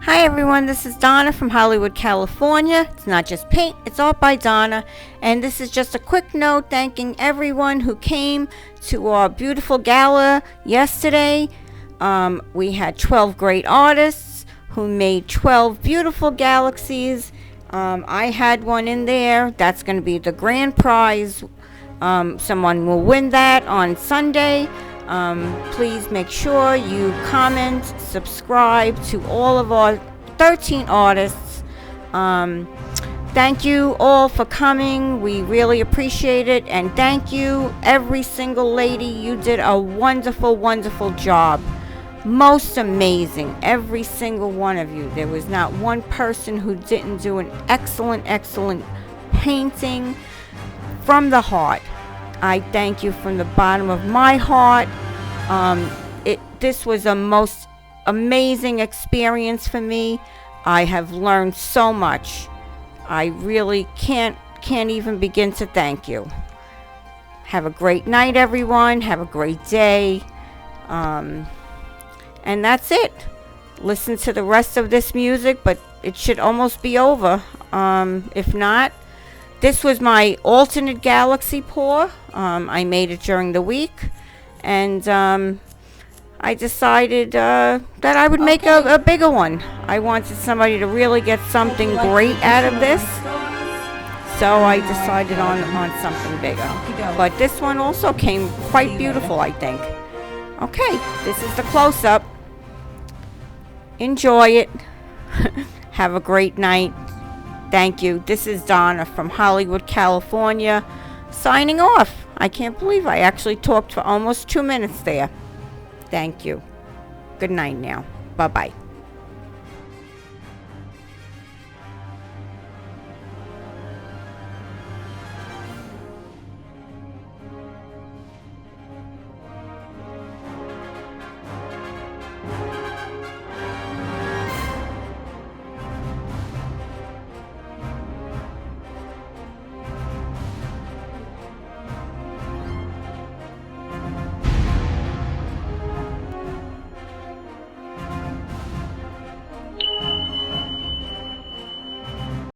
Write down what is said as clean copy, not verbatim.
Hi everyone, this is Donna from Hollywood, California. It's not just paint, it's art by Donna. And this is just a quick note thanking everyone who came to our beautiful gala yesterday. We had 12 great artists who made 12 beautiful galaxies. I had one in there. That's going to be the grand prize. Someone will win that on Sunday. Please make sure you comment, subscribe to all of our 13 artists. Thank you all for coming. We really appreciate it. And thank you, every single lady. You did a wonderful, wonderful job. Most amazing. Every single one of you. There was not one person who didn't do an excellent, excellent painting from the heart. I thank you from the bottom of my heart. This was a most amazing experience for me. I have learned so much. I really can't even begin to thank you. Have a great night, everyone. Have a great day. And that's it. Listen to the rest of this music, but it should almost be over. If not, this was my alternate galaxy pour. I made it during the week, and I decided that I would make a bigger one. I wanted somebody to really get something great out of this, so I decided on something bigger. But this one also came quite beautiful, I think. Okay, this is the close-up. Enjoy it. Have a great night. Thank you. This is Donna from Hollywood, California, signing off. I can't believe I actually talked for almost 2 minutes there. Thank you. Good night now. Bye-bye.